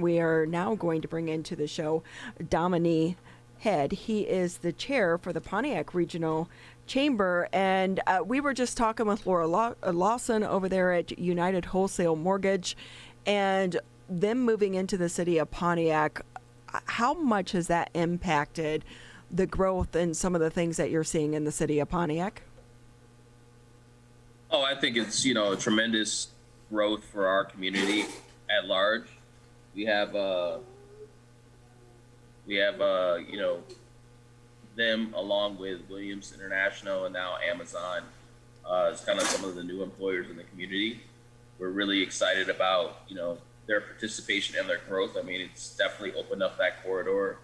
we are now going to bring into the show Damany Head. He is the chair for the Pontiac Regional Chamber, and we were just talking with Laura Lawson over there at United Wholesale Mortgage, and them moving into the city of Pontiac. How much has that impacted the growth and some of the things that you're seeing in the city of Pontiac? Oh, I think it's, a tremendous growth for our community at large. We have, them along with Williams International and now Amazon as kind of some of the new employers in the community. We're really excited about, their participation and their growth. I mean, it's definitely opened up that corridor.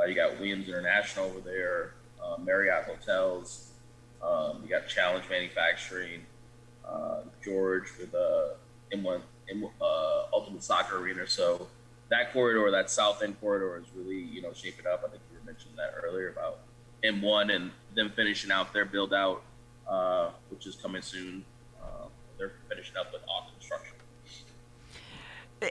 You got Williams International over there, Marriott Hotels, you got Challenge Manufacturing, George with M1 Ultimate Soccer Arena. So that corridor, that south end corridor, is really shaping up. I think you were mentioning that earlier about M1 and them finishing out their build out, which is coming soon. They're finishing up with all construction.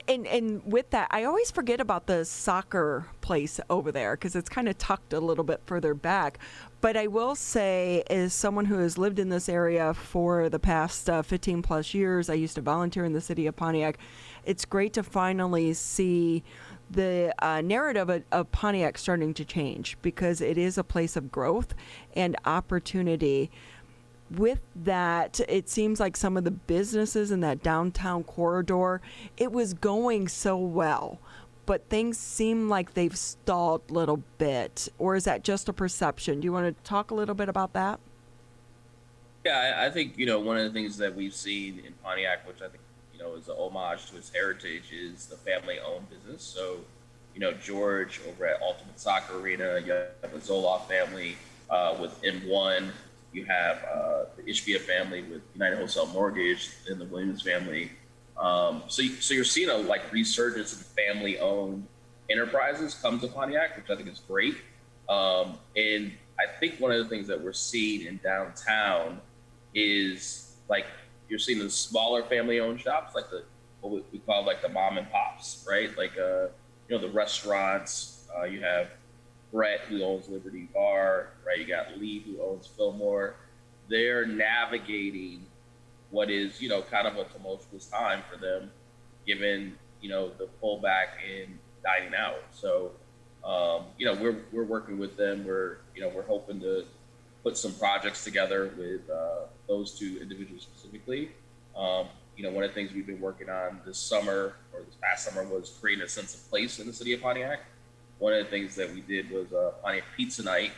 And with that, I always forget about the soccer place over there because it's kind of tucked a little bit further back. But I will say, as someone who has lived in this area for the past 15 plus years, I used to volunteer in the city of Pontiac. It's great to finally see the narrative of Pontiac starting to change because it is a place of growth and opportunity. With that, it seems like some of the businesses in that downtown corridor, it was going so well, but things seem like they've stalled a little bit. Or is that just a perception? Do you want to talk a little bit about that? Yeah, I think, one of the things that we've seen in Pontiac, which I think, is an homage to its heritage, is the family-owned business. So, George over at Ultimate Soccer Arena, you have the Zoloff family with M1. You have the Ishbia family with United Wholesale Mortgage and the Williams family. So you're seeing a resurgence of family-owned enterprises come to Pontiac, which I think is great. And I think one of the things that we're seeing in downtown is you're seeing the smaller family-owned shops, what we call the mom and pops, right? The restaurants. You have Brett, who owns Liberty Bar, right? You got Lee, who owns Fillmore. They're navigating what is, kind of a tumultuous time for them, given, the pullback in dining out. So, we're working with them. We're hoping to put some projects together with those two individuals specifically. One of the things we've been working on this past summer was creating a sense of place in the city of Pontiac. One of the things that we did was Pontiac Pizza Night,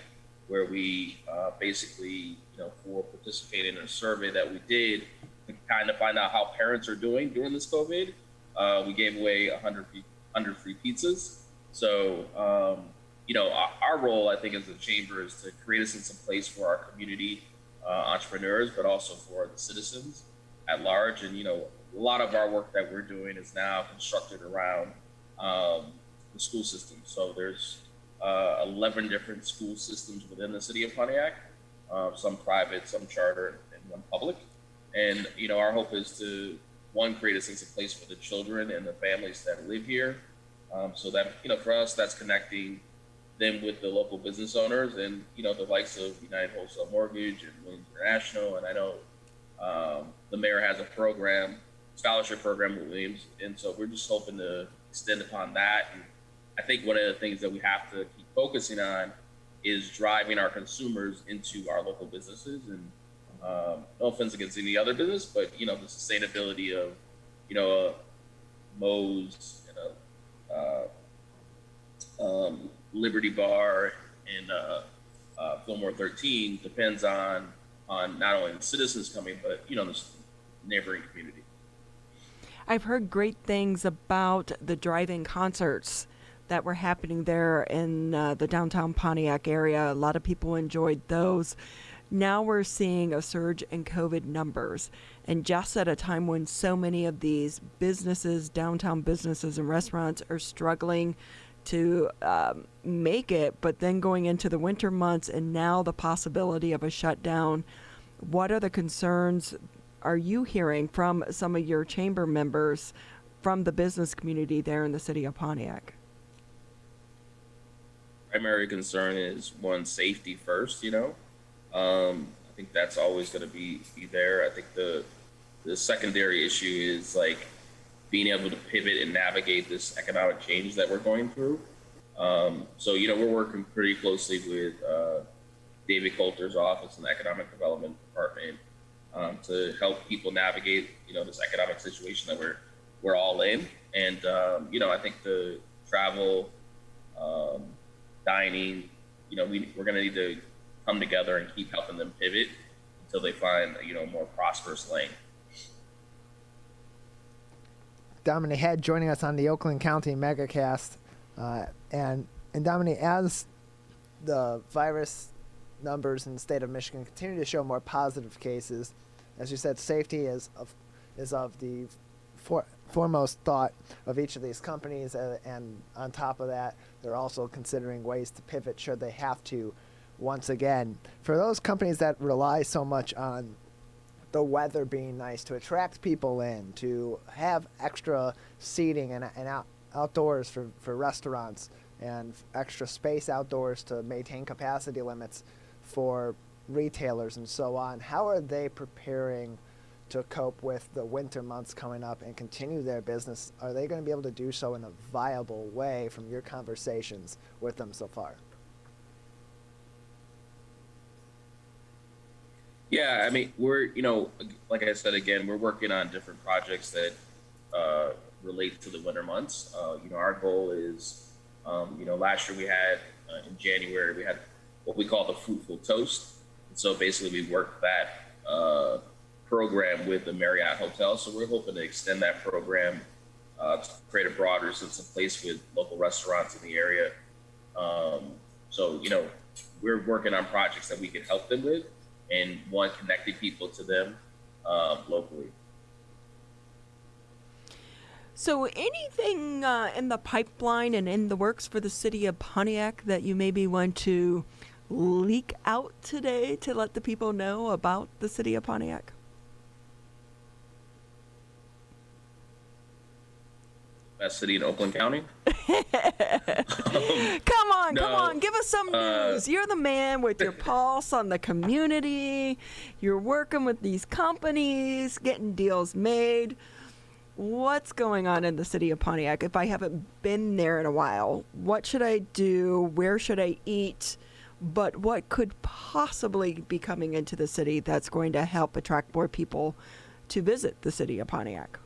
where we basically, for participating in a survey that we did to kind of find out how parents are doing during this COVID, we gave away 100 free pizzas. So, our role, I think, as a chamber is to create a sense of place for our community entrepreneurs, but also for the citizens at large. And, a lot of our work that we're doing is now constructed around the school system. So there's 11 different school systems within the city of Pontiac, some private, some charter, and one public. And, our hope is to, one, create a sense of place for the children and the families that live here. So that, for us, that's connecting them with the local business owners and, the likes of United Wholesale Mortgage and Williams International. And I know the mayor has a scholarship program with Williams. And so we're just hoping to extend upon that. And I think one of the things that we have to keep focusing on is driving our consumers into our local businesses. And no offense against any other business, but, the sustainability of, a Moe's and Liberty Bar and Fillmore 13 depends on not only the citizens coming, but, the neighboring community. I've heard great things about the drive-in concerts that were happening there in the downtown Pontiac area. A lot of people enjoyed those. Now we're seeing a surge in COVID numbers, and just at a time when so many of these businesses, downtown businesses and restaurants are struggling to make it, but then going into the winter months and now the possibility of a shutdown. What are the concerns are you hearing from some of your chamber members from the business community there in the city of Pontiac? Primary concern is one, safety first. I think that's always going to be there. I think the secondary issue is like being able to pivot and navigate this economic change that we're going through. So we're working pretty closely with David Coulter's office in the Economic Development Department to help people navigate this economic situation that we're all in. And I think the travel, dining, we're going to need to come together and keep helping them pivot until they find a more prosperous lane. Damany Head joining us on the Oakland County MegaCast. And Damany, as the virus numbers in the state of Michigan continue to show more positive cases, as you said, safety is of the foremost thought of each of these companies, and on top of that, they're also considering ways to pivot should they have to. Once again, for those companies that rely so much on the weather being nice to attract people in, to have extra seating and outdoors for restaurants, and extra space outdoors to maintain capacity limits for retailers and so on, how are they preparing to cope with the winter months coming up and continue their business? Are they going to be able to do so in a viable way from your conversations with them so far? Yeah, I mean, we're, like I said, again, we're working on different projects that relate to the winter months. Our goal is, last year we had, in January, we had what we call the Fruitful Toast. And so basically we worked that program with the Marriott Hotel. So we're hoping to extend that program to create a broader sense of place with local restaurants in the area. So, we're working on projects that we can help them with, and one, connecting people to them locally. So anything in the pipeline and in the works for the city of Pontiac that you maybe want to leak out today to let the people know about the city of Pontiac? Best city in Oakland County? Come on, give us some news. You're the man with your pulse on the community. You're working with these companies, getting deals made. What's going on in the city of Pontiac? If I haven't been there in a while, what should I do? Where should I eat? But what could possibly be coming into the city that's going to help attract more people to visit the city of Pontiac?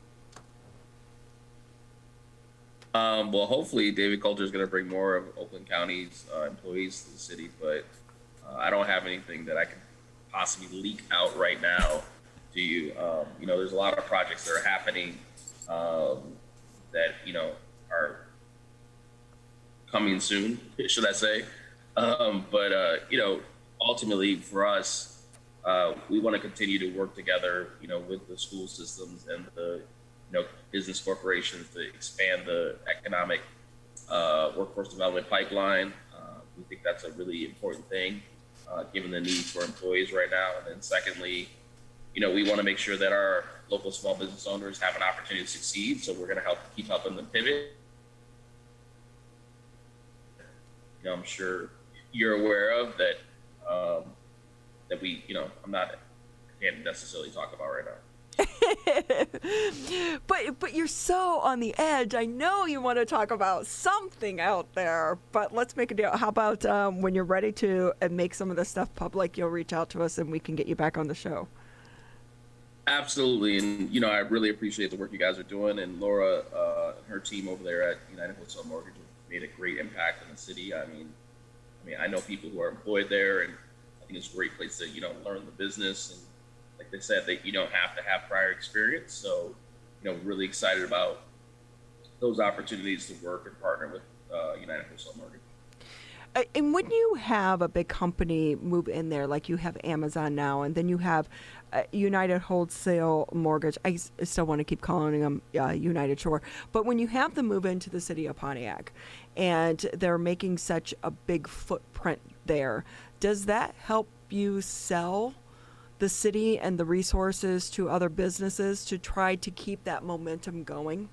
Well, hopefully David Coulter is going to bring more of Oakland County's employees to the city, but I don't have anything that I can possibly leak out right now to you. There's a lot of projects that are happening that, are coming soon, should I say. But ultimately for us, we want to continue to work together, with the school systems and the business corporations to expand the economic workforce development pipeline. We think that's a really important thing, given the need for employees right now. And then secondly, we want to make sure that our local small business owners have an opportunity to succeed. So we're going to keep helping them pivot. I'm sure you're aware of that, that we, I can't necessarily talk about right now. But you're so on the edge. I know you want to talk about something out there, but let's make a deal. How about when you're ready to make some of this stuff public, you'll reach out to us and we can get you back on the show. Absolutely. And, I really appreciate the work you guys are doing. And Laura and her team over there at United Wholesale Mortgage have made a great impact in the city. I mean, I know people who are employed there, and I think it's a great place to, learn the business. And like they said, that you don't have to have prior experience. So, really excited about those opportunities to work and partner with United Wholesale Mortgage. And when you have a big company move in there, like you have Amazon now, and then you have United Wholesale Mortgage, I still want to keep calling them United Shore, but when you have them move into the city of Pontiac and they're making such a big footprint there, does that help you sell the city and the resources to other businesses to try to keep that momentum going?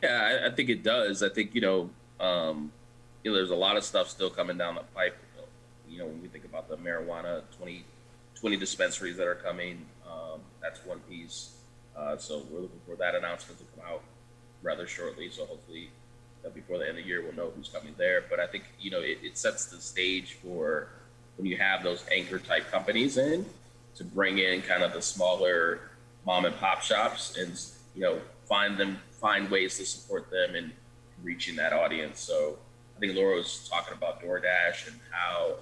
Yeah, I think it does. I think, there's a lot of stuff still coming down the pipe. When we think about the marijuana, 20 dispensaries that are coming, that's one piece. So we're looking for that announcement to come out rather shortly. So hopefully before the end of the year, we'll know who's coming there. But I think, it sets the stage for when you have those anchor type companies in to bring in kind of the smaller mom and pop shops and, find ways to support them in reaching that audience. So I think Laura was talking about DoorDash and how,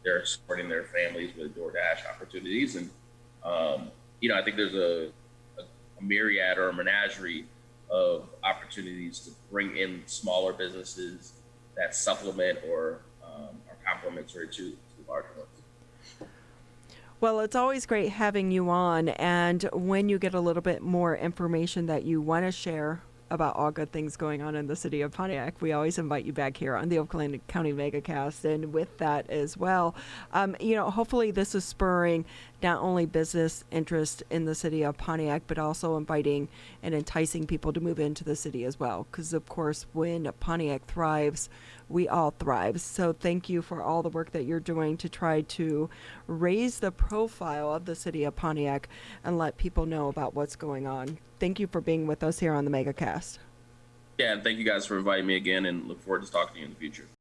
they're supporting their families with DoorDash opportunities. And, I think there's a myriad or a menagerie of opportunities to bring in smaller businesses that supplement or are complementary to the larger ones. Well, it's always great having you on. And when you get a little bit more information that you want to share about all good things going on in the city of Pontiac, we always invite you back here on the Oakland County Megacast. And with that as well, hopefully this is spurring not only business interest in the city of Pontiac, but also inviting and enticing people to move into the city as well. Because, of course, when Pontiac thrives, we all thrive. So thank you for all the work that you're doing to try to raise the profile of the city of Pontiac and let people know about what's going on. Thank you for being with us here on the Megacast. Yeah, and thank you guys for inviting me again, and look forward to talking to you in the future.